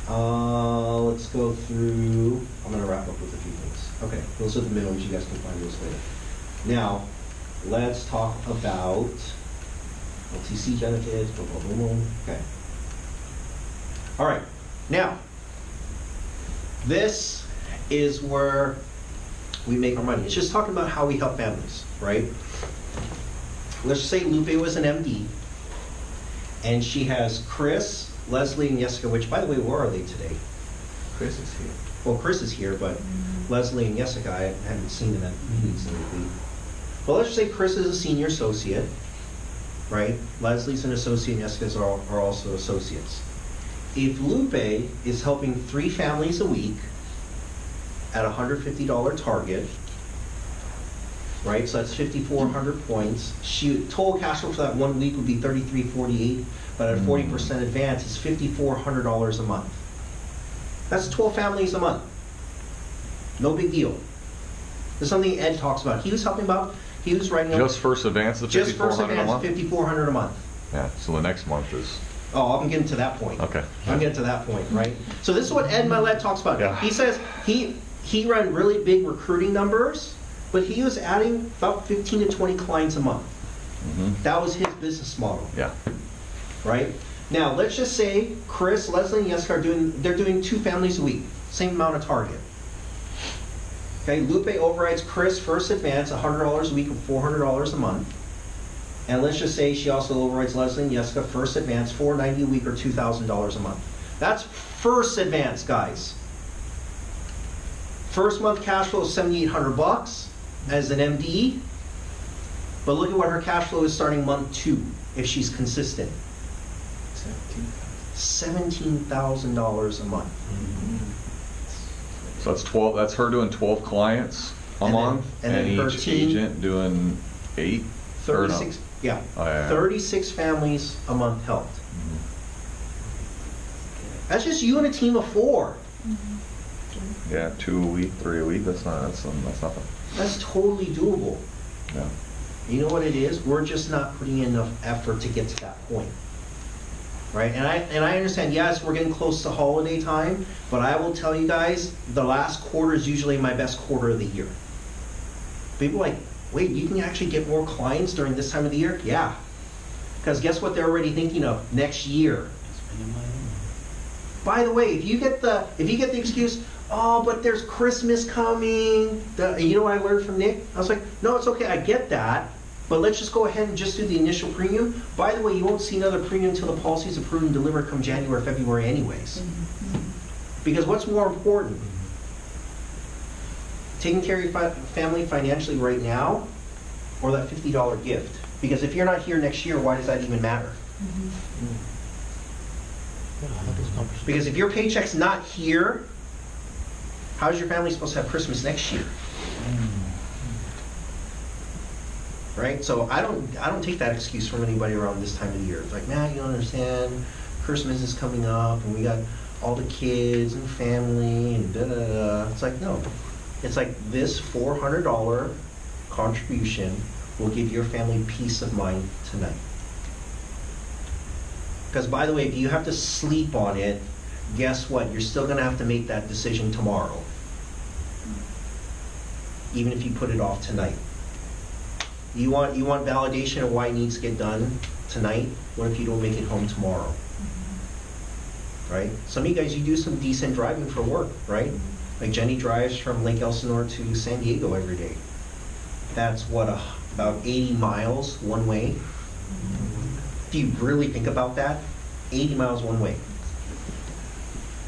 Speaker 2: let's go through. I'm going to wrap up with a few things. Okay, those are the minimums. You guys can find those later. Now, let's talk about LTC benefits. Boom, boom, boom, boom. Okay. All right. Now, this is where we make our money. It's just talking about how we help families, right? Let's say Lupe was an MD, and she has Chris, Leslie, and Jessica, which, by the way, where are they today?
Speaker 8: Chris is here.
Speaker 2: Well, Chris is here, but Leslie and Jessica, I haven't seen them at meetings lately. Well, let's say Chris is a senior associate, right? Leslie's an associate, and Jessica's are also associates. If Lupe is helping 3 families a week at a $150 target, right? So that's 5,400 points. Total cash flow for that 1 week would be $33.48, but at a 40% advance, it's $5,400 a month. That's 12 families a month. No big deal. There's something Ed talks about. He was writing
Speaker 5: Just first advance of
Speaker 2: just first
Speaker 5: 5,400 a
Speaker 2: advance,
Speaker 5: month?
Speaker 2: 5,400 a month.
Speaker 5: Yeah, so the next month is,
Speaker 2: Oh, I'm getting to that point.
Speaker 5: okay.
Speaker 2: I'm getting to that point, right? So this is what Ed Milet talks about.
Speaker 5: Yeah.
Speaker 2: He says he ran really big recruiting numbers, but he was adding about 15 to 20 clients a month. That was his business model,
Speaker 5: Yeah.
Speaker 2: right? Now, let's just say Chris, Leslie, and Jessica they're doing 2 families a week, same amount of target. Okay, Lupe overrides Chris first advance, $100 a week and $400 a month. And let's just say she also overrides Leslie and Jessica first advance, $490 a week or $2,000 a month. That's first advance, guys. First month cash flow is $7,800 as an MD. But look at what her cash flow is starting month 2 if she's consistent. $17,000 a month.
Speaker 5: So that's 12, that's her doing 12 clients a
Speaker 2: And then-
Speaker 5: month,
Speaker 2: and then
Speaker 5: and
Speaker 2: her
Speaker 5: each
Speaker 2: team-
Speaker 5: agent doing 8? Or no?
Speaker 2: 36, yeah.
Speaker 5: Oh, yeah.
Speaker 2: 36 families a month helped. That's just you and a team of 4.
Speaker 5: Yeah, 2 a week, 3 a week, that's nothing.
Speaker 2: That's totally doable.
Speaker 5: Yeah.
Speaker 2: You know what it is? We're just not putting in enough effort to get to that point. Right? And I understand, yes, we're getting close to holiday time, but I will tell you guys, the last quarter is usually my best quarter of the year. People are like, wait, you can actually get more clients during this time of the year? Yeah. Because guess what they're already thinking of? Next year. By the way, if you get the excuse, oh, but there's Christmas coming, you know what I learned from Nick? I was like, no, it's okay, I get that, but let's just go ahead and just do the initial premium. By the way, you won't see another premium until the policy is approved and delivered come January, February anyways. Because what's more important? Taking care of your family financially right now, or that $50 gift? Because if you're not here next year, why does that even matter? Because if your paycheck's not here, how's your family supposed to have Christmas next year? Right? So I don't take that excuse from anybody around this time of the year. It's like, man, you don't understand, Christmas is coming up and we got all the kids and family and da-da-da. It's like, no. It's like this $400 contribution will give your family peace of mind tonight. Because by the way, if you have to sleep on it, guess what? You're still going to have to make that decision tomorrow. Even if you put it off tonight. You want validation of why it needs to get done tonight? What if you don't make it home tomorrow? Right? Some of you guys, you do some decent driving for work, right? Like Jenny drives from Lake Elsinore to San Diego every day. That's what, about 80 miles one way? Do you really think about that? 80 miles one way.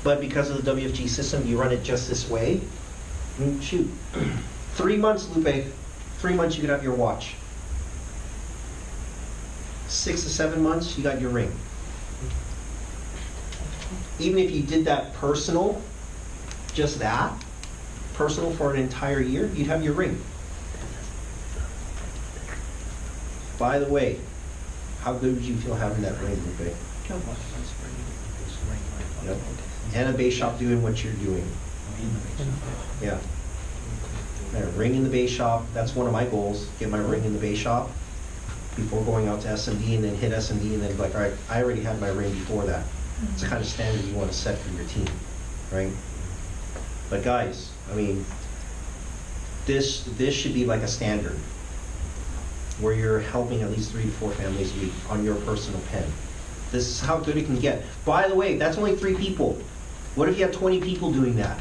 Speaker 2: But because of the WFG system, you run it just this way. Shoot, 3 months, Lupe. 3 months, you could have your watch. 6 to 7 months, you got your ring. Even if you did that personal, just that, personal for an entire year, you'd have your ring. By the way, how good would you feel having that ring, Lupe? Yep. And a base shop doing what you're doing. Yeah. A ring in the base shop, that's one of my goals, get my ring in the base shop before going out to SMD, and then hit SMD, and then be like, all right, I already had my ring before that. It's the kind of standard you want to set for your team, right? But guys, I mean, this should be like a standard where you're helping at least 3 to 4 families a week on your personal pen. This is how good it can get. By the way, that's only 3 people. What if you had 20 people doing that?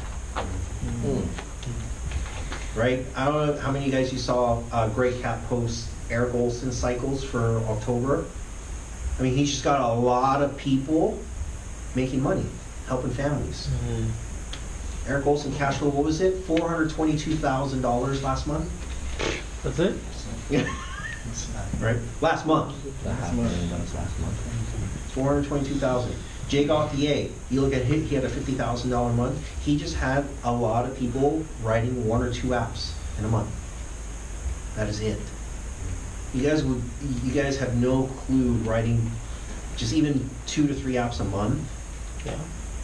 Speaker 2: Right? I don't know how many of you guys you saw Greg Cat post Eric Olson cycles for October. I mean, he's just got a lot of people making money, helping families. Eric Olson cash flow, what was it? $422,000 last month?
Speaker 6: That's it?
Speaker 2: Yeah. Right? Last month.
Speaker 3: Last month.
Speaker 2: 422,000. Jay Gauthier, you look at him, he had a $50,000 month. He just had a lot of people writing 1 or 2 apps in a month. That is it. You guys have no clue writing just even 2 to 3 apps a month.
Speaker 6: Yeah.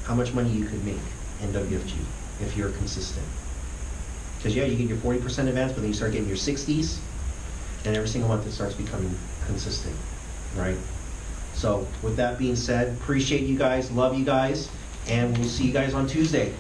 Speaker 2: How much money you could make in WFG if you're consistent. Because yeah, you get your 40% advance, but then you start getting your 60s, and every single month it starts becoming consistent, right? So with that being said, appreciate you guys, love you guys, and we'll see you guys on Tuesday.